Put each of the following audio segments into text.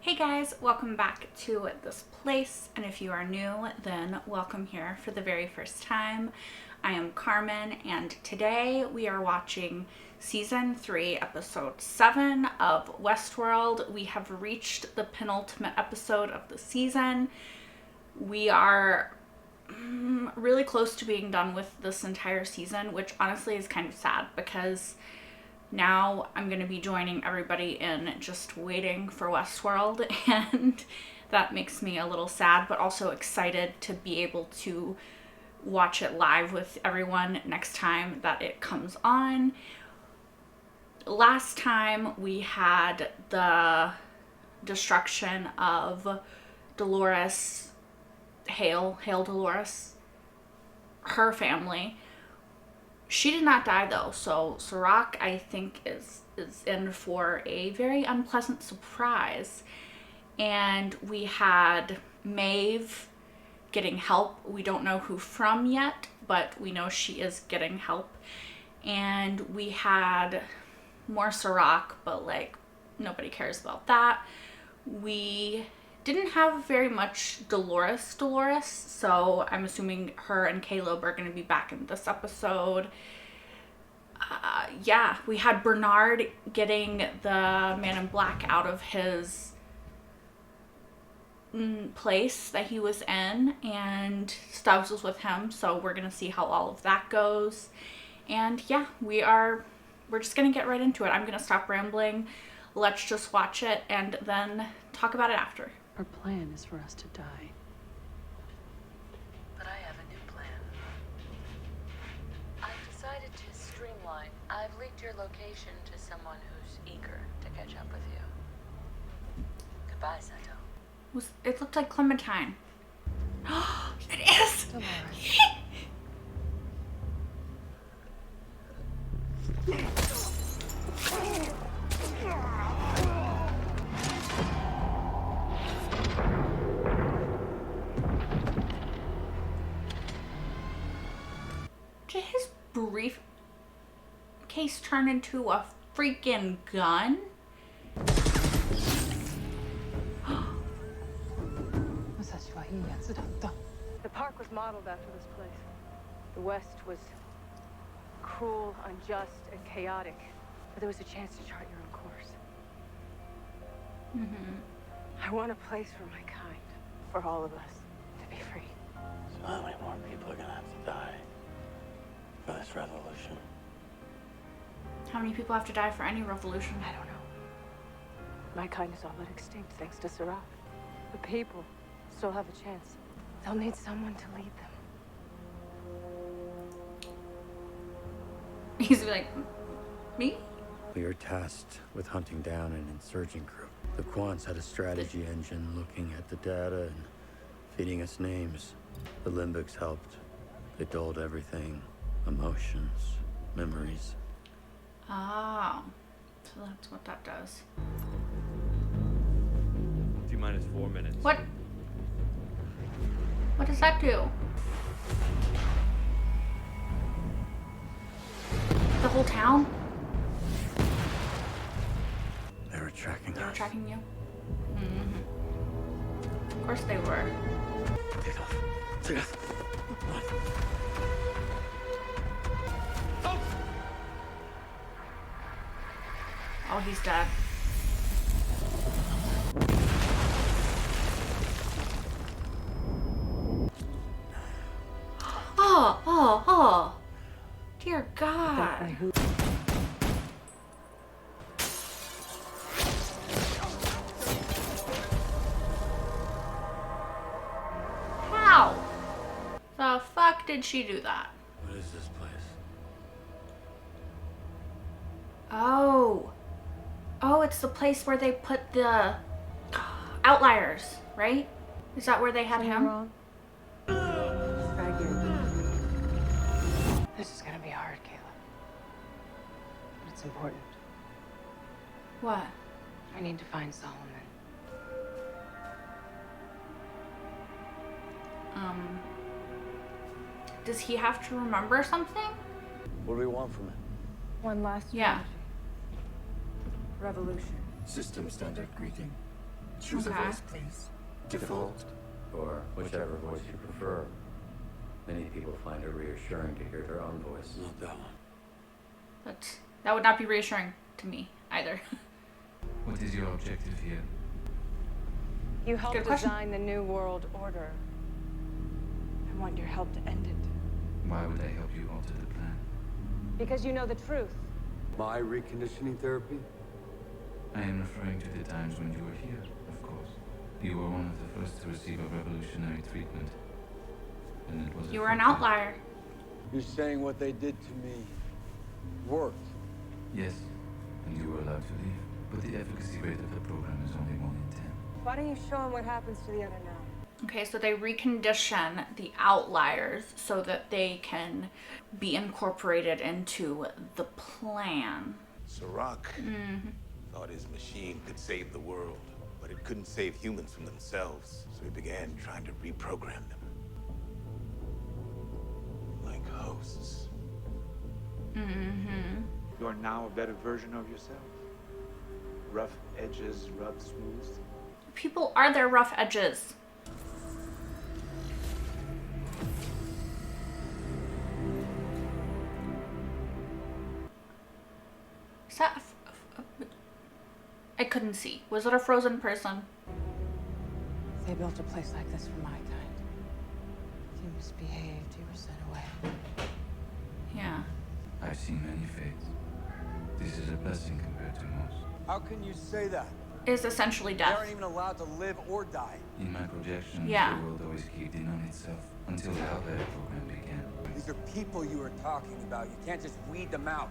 Hey guys, welcome back to this place, and if you are new, then welcome here for the very first time. I am Carmen, and today we are watching Season 3, Episode 7 of Westworld. We have reached the penultimate episode of the season. We are really close to being done with this entire season, which honestly is kind of sad because now I'm going to be joining everybody in just waiting for Westworld, and that makes me a little sad, but also excited to be able to watch it live with everyone next time that it comes on. Last time we had the destruction of Dolores, Hail Dolores, her family. She did not die though, so Serac, I think, is in for a very unpleasant surprise. And we had Maeve getting help. We don't know who from yet, but we know she is getting help. And we had more Serac, but like nobody cares about that. We didn't have very much Dolores, so I'm assuming her and Caleb are going to be back in this episode. Yeah, we had Bernard getting the Man in Black out of his place that he was in, and Stubbs was with him, so we're going to see how all of that goes. And yeah, we're just going to get right into it. I'm going to stop rambling. Let's just watch it and then talk about it after. Our plan is for us to die. But I have a new plan. I've decided to streamline. I've leaked your location to someone who's eager to catch up with you. Goodbye, Sato. It looked like Clementine. It is! Did his briefcase turn into a freaking gun? The park was modeled after this place. The West was cruel, unjust, and chaotic, but there was a chance to chart your own course. I want a place for my kind, for all of us, to be free. So how many more people are gonna have to die for this revolution? How many people have to die for any revolution? I don't know. My kind is all but extinct thanks to Serac. The people still have a chance. They'll need someone to lead them. He's like, me? We are tasked with hunting down an insurgent group. The Quants had a strategy engine looking at the data and feeding us names. The Limbics helped. They dulled everything. Emotions, memories. Oh, so that's what that does. T-minus 4 minutes. What? What does that do? The whole town? They were tracking us. They were tracking you? Mm-hmm. Of course they were. Take off. Take off. Oh, he's dead. Oh. Dear God. How the fuck did she do that? What is this place? Oh, it's the place where they put the outliers, right? Is that where they had him? This is gonna be hard, Caleb. But it's important. What? I need to find Solomon. Does he have to remember something? What do we want from it? One last Yeah. strategy. Revolution. System standard greeting. Choose Okay. a voice, please. Default, or whichever voice you prefer. Many people find it reassuring to hear their own voice. Not that one. That would not be reassuring to me either. What is your objective here? You helped Good question. design the New World Order. I want your help to end it. Why would I help you alter the plan? Because you know the truth. My reconditioning therapy? I am referring to the times when you were here, of course. You were one of the first to receive a revolutionary treatment. And it was You were an outlier. You're saying what they did to me worked? Yes, and you were allowed to leave. But the efficacy rate of the program is only 1 in 10. Why don't you show them what happens to the other 9? Okay, so they recondition the outliers so that they can be incorporated into the plan. Serac thought his machine could save the world, but it couldn't save humans from themselves. So he began trying to reprogram them. Like hosts. You are now a better version of yourself. Rough edges rubbed smooth. People are their rough edges. Is that I couldn't see. Was it a frozen person? They built a place like this for my kind. You misbehaved, you were sent away. Yeah. I've seen many fates. This is a blessing compared to most. How can you say that? Is essentially They death. aren't even allowed to live or die. In my projections, Yeah. the world always caved in on itself until the outlier program began. These are people you are talking about. You can't just weed them out.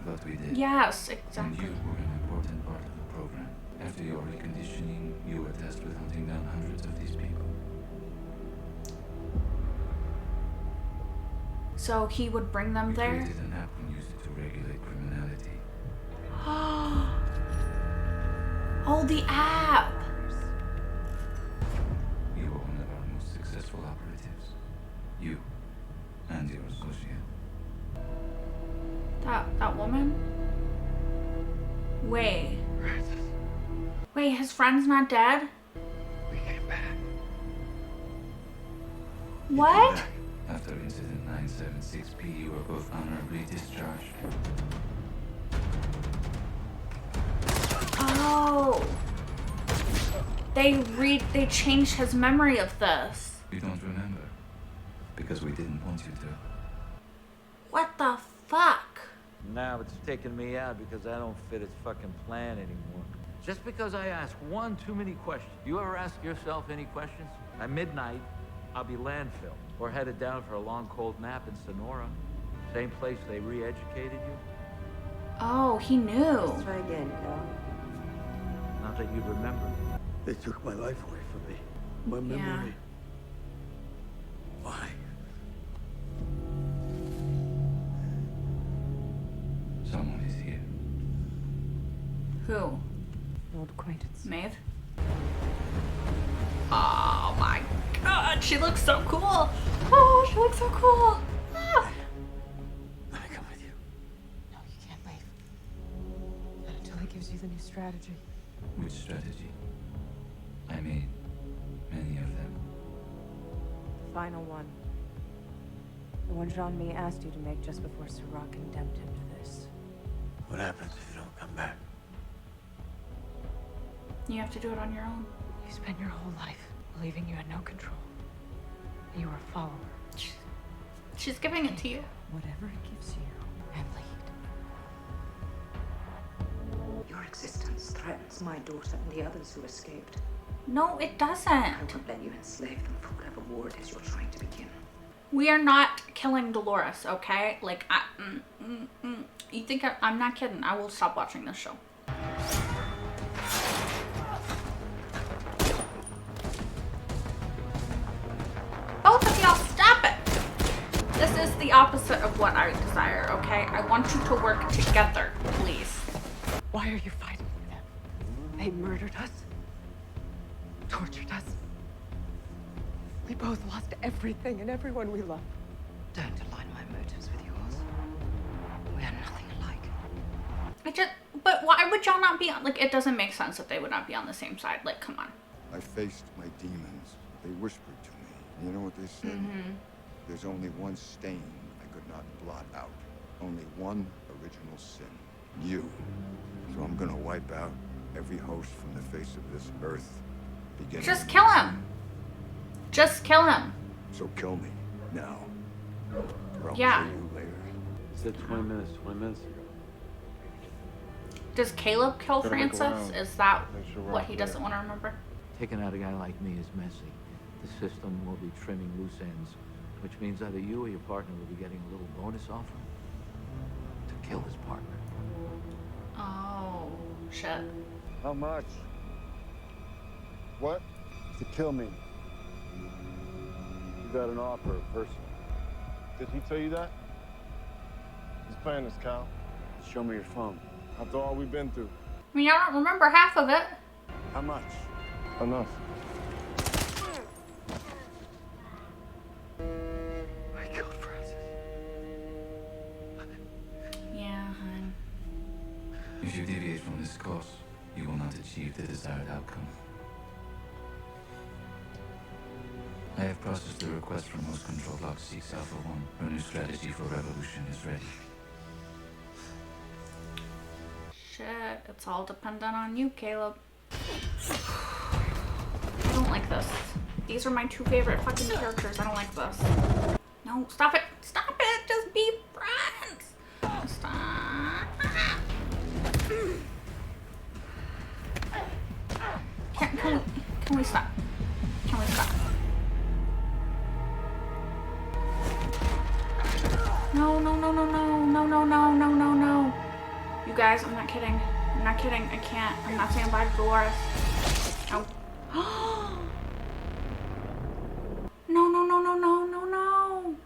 But we did. Yes, And exactly. you were an important part of the program. After your reconditioning, you were tasked with hunting down hundreds of these people. So he would bring them You there? created an app and used it to regulate criminality. Oh, the app. You were one of our most successful operatives. You and your associate. That woman? Wait. Wait, his friend's not dead? We came back. What? After incident 976P, you were both honorably discharged. Oh. They changed his memory of this. You don't remember. Because we didn't want you to. What the fuck? Now it's taking me out because I don't fit its fucking plan anymore. Just because I ask one too many questions. You ever ask yourself any questions? At midnight, I'll be landfill or headed down for a long cold nap in Sonora. Same place they re-educated you. Oh, he knew. Try again, Cal. Not that you'd remember. They took my life away from me. My memory. Why? Someone is here. Who? An old acquaintance. Maeve? Oh my god, she looks so cool. Oh, she looks so cool. Ah. Let me come with you. No, you can't leave. Not until he gives you the new strategy. Which strategy? I made many of them. The final one. The one Jean-Mi asked you to make just before Serac condemned him to this. What happens if you don't come back? You have to do it on your own. You spent your whole life believing you had no control. You were a follower. She's giving it to you. Whatever it gives you, and lead. Your existence threatens my daughter and the others who escaped. No, it I doesn't. won't let you enslave them for whatever war it is you're trying to begin. We are not killing Dolores, okay? Like, you think I'm not kidding. I will stop watching this show. Both of y'all, stop it! This is the opposite of what I desire, okay? I want you to work together, please. Why are you fighting with them? They murdered us. Tortured us. We both lost everything and everyone we loved. Don't align my motives with yours. We are nothing alike. But But why would y'all not be on, like, it doesn't make sense that they would not be on the same side. Like, come on. I faced my demons. They whispered to me. You know what they said? There's only one stain I could not blot out. Only one original sin. You. So I'm gonna wipe out every host from the face of this earth. Beginning. Just kill him. Just kill him. So kill me now. Or I'll Yeah. kill you later. You said 20 minutes ago. Does Caleb kill Gotta look Francis? around. Is that Make sure we're what all he clear. doesn't want to remember? Taking out a guy like me is messy. The system will be trimming loose ends, which means either you or your partner will be getting a little bonus offer to kill his partner. Oh, shit. How much? What? To kill me. You got an offer, personally. Did he tell you that? He's playing us, Cal. Show me your phone. After all we've been through. I mean, I don't remember half of it. How much? Enough. I killed Francis. Yeah, hon. If you deviate from this course, you will not achieve the desired outcome. I have processed the request from Host Control Block 6 Alpha 1. Our new strategy for revolution is ready. Shit, it's all dependent on you, Caleb. I don't like this. These are my two favorite fucking characters. I don't like this. No, stop it. Stop it. Just be friends. Stop. Can we stop? Can we stop? No, no, no, no, no, no, no, no, no, no, no. You guys, I'm not kidding. I'm not kidding. I can't. I'm not saying bye to Dolores. No. No, no, no, no, no, no, no.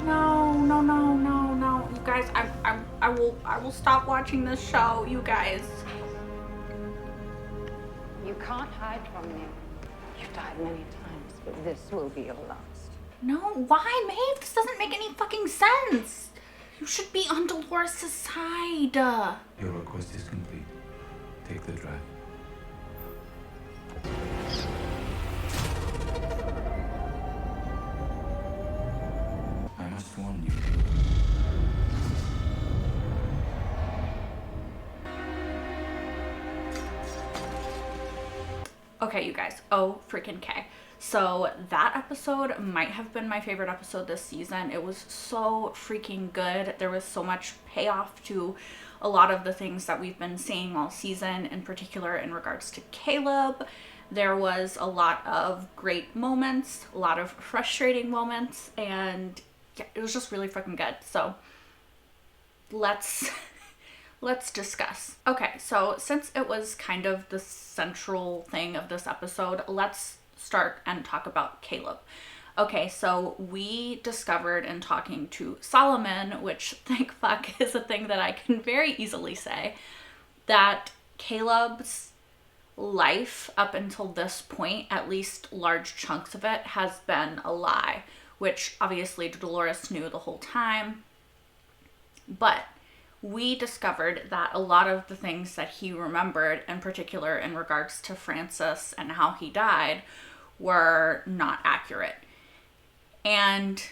No, no, no, no, no. You guys, I will stop watching this show, you guys. You can't hide from me. You've died many times, but this will be your last. No, why, Maeve? This doesn't make any fucking sense. You should be on Dolores' side. Your request is complete. Take the drive. I must warn you. Okay, you guys. Oh, freaking K. So that episode might have been my favorite episode this season. It was so freaking good. There was so much payoff to a lot of the things that we've been seeing all season, in particular in regards to Caleb. There was a lot of great moments, a lot of frustrating moments, and yeah, it was just really freaking good. So let's discuss. Okay, so since it was kind of the central thing of this episode, let's start and talk about Caleb. Okay, so we discovered in talking to Solomon, which thank fuck is a thing that I can very easily say, that Caleb's life up until this point, at least large chunks of it, has been a lie, which obviously Dolores knew the whole time. But we discovered that a lot of the things that he remembered, in particular in regards to Francis and how he died, were not accurate. And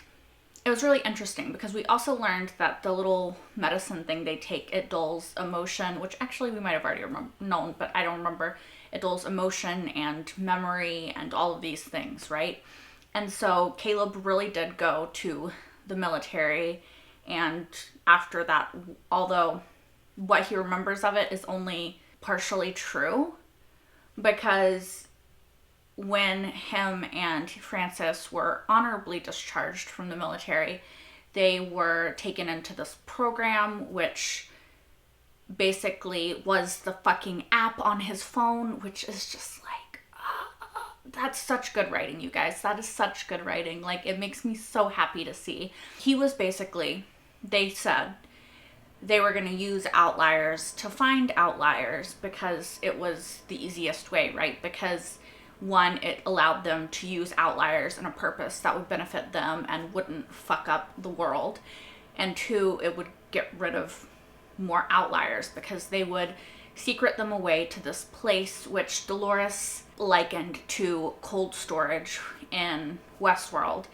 it was really interesting because we also learned that the little medicine thing they take, it dulls emotion, which actually we might have already known, but I don't remember. It dulls emotion and memory and all of these things, right? And so Caleb really did go to the military, and after that, although what he remembers of it is only partially true, because when him and Francis were honorably discharged from the military, they were taken into this program, which basically was the fucking app on his phone, which is just like, that's such good writing, you guys. That is such good writing. Like, it makes me so happy to see. He was basically, they said they were going to use outliers to find outliers because it was the easiest way, right? Because one, it allowed them to use outliers in a purpose that would benefit them and wouldn't fuck up the world. And two, it would get rid of more outliers, because they would secret them away to this place which Dolores likened to cold storage in Westworld.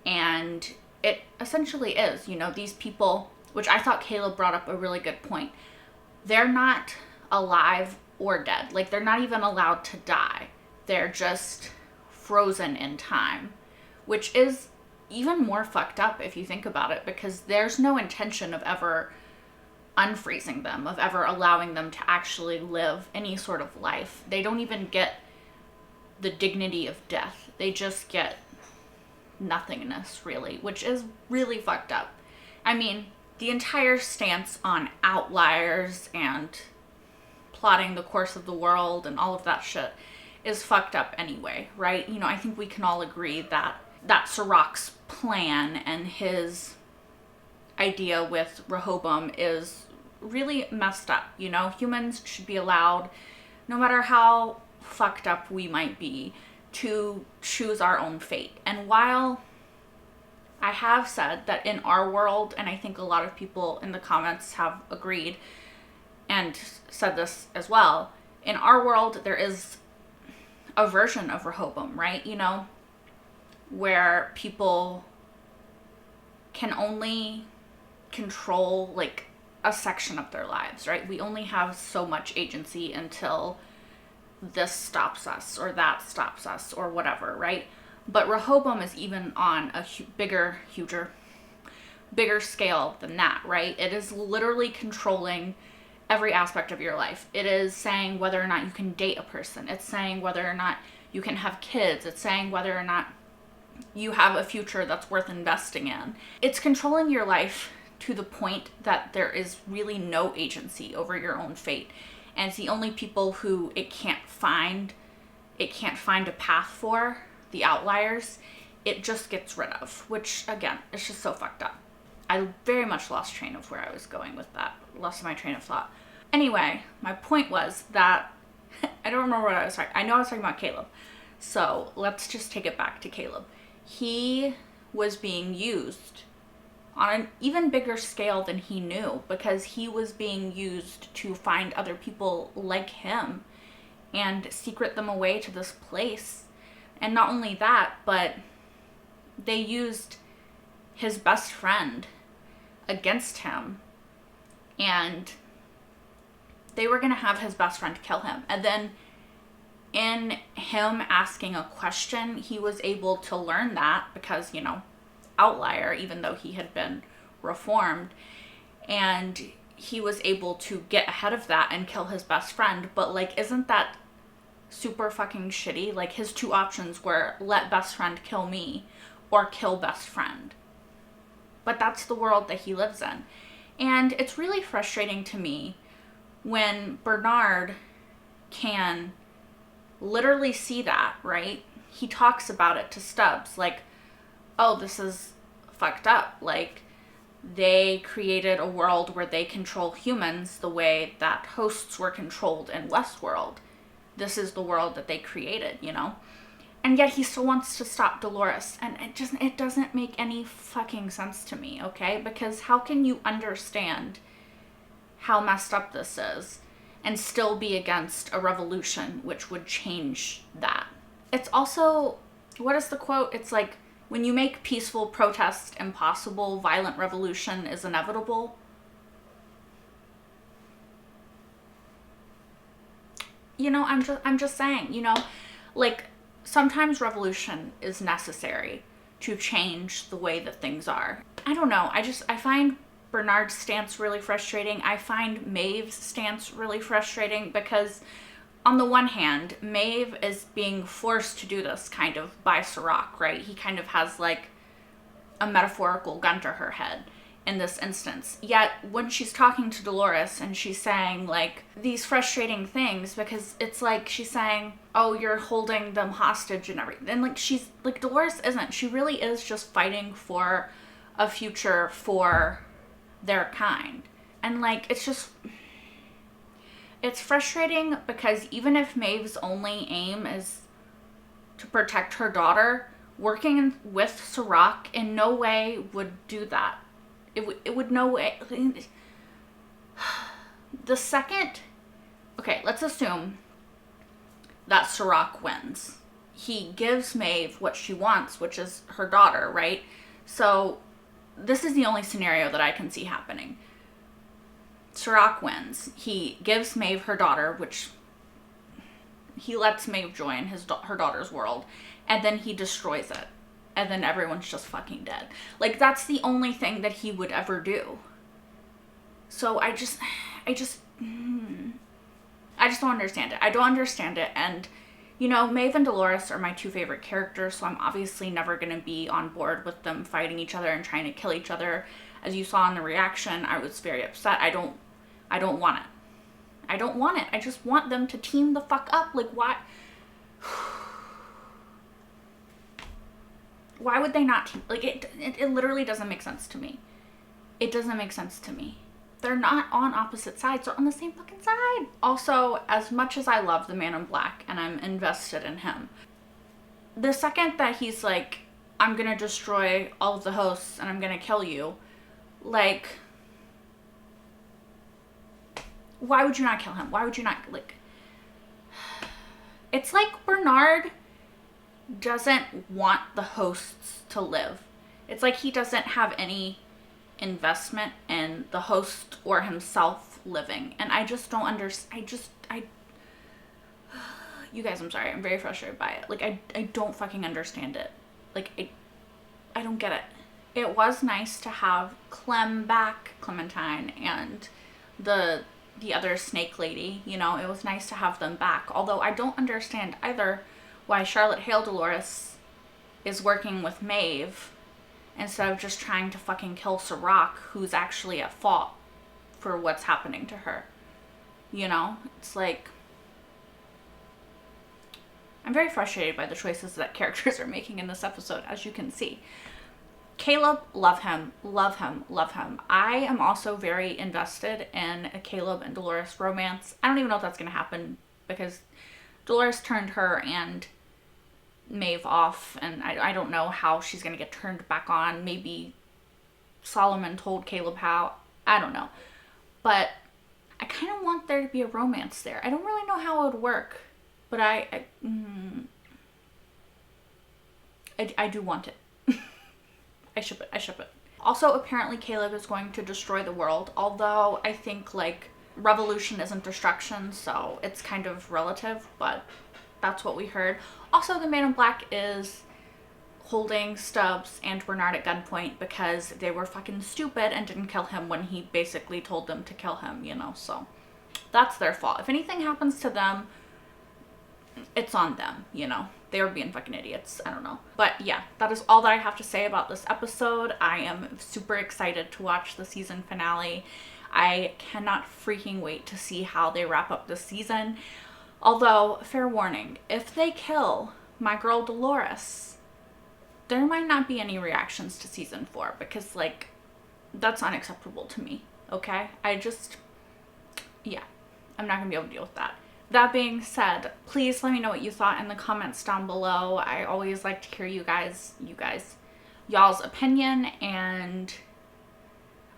And it essentially is, you know, these people, which I thought Caleb brought up a really good point. They're not alive or dead. Like, they're not even allowed to die. They're just frozen in time, which is even more fucked up if you think about it, because there's no intention of ever unfreezing them, of ever allowing them to actually live any sort of life. They don't even get the dignity of death. They just get nothingness, really, which is really fucked up. I mean, the entire stance on outliers and plotting the course of the world and all of that shit is fucked up anyway, right? You know, I think we can all agree that Serac's plan and his idea with Rehoboam is really messed up. You know, humans should be allowed, no matter how fucked up we might be, to choose our own fate. And while I have said that in our world, and I think a lot of people in the comments have agreed and said this as well, in our world there is a version of Rehoboam, right? You know, where people can only control like a section of their lives, right? We only have so much agency until this stops us or that stops us or whatever, right? But Rehoboam is even on a bigger scale than that, right? It is literally controlling every aspect of your life. It is saying whether or not you can date a person. It's saying whether or not you can have kids. It's saying whether or not you have a future that's worth investing in. It's controlling your life to the point that there is really no agency over your own fate. And it's the only people who it can't find a path for, the outliers, it just gets rid of, which again, it's just so fucked up. I very much lost train of where I was going with that. Lost my train of thought. Anyway, my point was that, I don't remember what I was talking, I know I was talking about Caleb. So let's just take it back to Caleb. He was being used on an even bigger scale than he knew, because he was being used to find other people like him and secret them away to this place. And not only that, but they used his best friend against him, and they were going to have his best friend kill him. And then in him asking a question, he was able to learn that because, you know, outlier, even though he had been reformed, and he was able to get ahead of that and kill his best friend. But like, isn't that super fucking shitty? Like, his two options were let best friend kill me or kill best friend. But that's the world that he lives in. And it's really frustrating to me when Bernard can literally see that, right? He talks about it to Stubbs, like, oh, this is fucked up. Like, they created a world where they control humans the way that hosts were controlled in Westworld. This is the world that they created, you know? And yet he still wants to stop Dolores. And it doesn't make any fucking sense to me, okay? Because how can you understand how messed up this is and still be against a revolution which would change that? It's also, what is the quote? It's like, when you make peaceful protest impossible, violent revolution is inevitable. You know, I'm just saying, you know, like, sometimes revolution is necessary to change the way that things are. I don't know. I find Bernard's stance really frustrating. I find Maeve's stance really frustrating because on the one hand, Maeve is being forced to do this kind of by Serac, right? He kind of has like a metaphorical gun to her head in this instance. Yet when she's talking to Dolores and she's saying like these frustrating things, because it's like she's saying, oh, you're holding them hostage and everything. And like, she's like, Dolores isn't. She really is just fighting for a future for their kind. And like, it's frustrating because even if Maeve's only aim is to protect her daughter, working with Serac in no way would do that. It would no way. The second, okay, let's assume that Serac wins. He gives Maeve what she wants, which is her daughter, right? So this is the only scenario that I can see happening. Serac wins. He gives Maeve her daughter, which he lets Maeve join her daughter's world, and then he destroys it. And then everyone's just fucking dead. Like, that's the only thing that he would ever do. So I just don't understand it. I don't understand it. And, you know, Maeve and Delores are my two favorite characters, so I'm obviously never going to be on board with them fighting each other and trying to kill each other. As you saw in the reaction, I was very upset. I don't want it. I don't want it. I just want them to team the fuck up. Like, why? Why would they not team? Like, it literally doesn't make sense to me. It doesn't make sense to me. They're not on opposite sides. They're on the same fucking side. Also, as much as I love the Man in Black and I'm invested in him, the second that he's like, I'm gonna destroy all of the hosts and I'm gonna kill you, like, why would you not kill him? Why would you not, like, it's like Bernard doesn't want the hosts to live. It's like he doesn't have any investment in the host or himself living. And I just don't understand. You guys, I'm sorry. I'm very frustrated by it. Like, I don't fucking understand it. Like, I don't get it. It was nice to have Clem back, Clementine, and the other snake lady. You know, it was nice to have them back. Although I don't understand either why Charlotte Hale Delores is working with Maeve instead of just trying to fucking kill Serac, who's actually at fault for what's happening to her. You know? It's like, I'm very frustrated by the choices that characters are making in this episode, as you can see. Caleb, love him, love him, love him. I am also very invested in a Caleb and Delores romance. I don't even know if that's going to happen because Delores turned her and Maeve off, and I don't know how she's going to get turned back on. Maybe Solomon told Caleb how. I don't know. But I kind of want there to be a romance there. I don't really know how it would work, but I do want it. I ship it. Also, apparently Caleb is going to destroy the world, although I think, like, revolution isn't destruction, so it's kind of relative, but that's what we heard. Also, the Man in Black is holding Stubbs and Bernard at gunpoint because they were fucking stupid and didn't kill him when he basically told them to kill him, you know, so that's their fault. If anything happens to them, it's on them, you know. They were being fucking idiots. I don't know. But yeah, that is all that I have to say about this episode. I am super excited to watch the season finale. I cannot freaking wait to see how they wrap up this season. Although, fair warning, if they kill my girl Delores, there might not be any reactions to season 4 because, like, that's unacceptable to me, okay? Yeah, I'm not gonna be able to deal with that. That being said, please let me know what you thought in the comments down below. I always like to hear y'all's opinion, and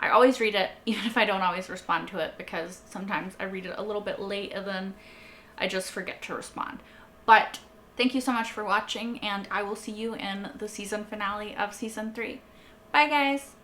I always read it, even if I don't always respond to it, because sometimes I read it a little bit late and then I just forget to respond. But thank you so much for watching, and I will see you in the season finale of season 3. Bye, guys!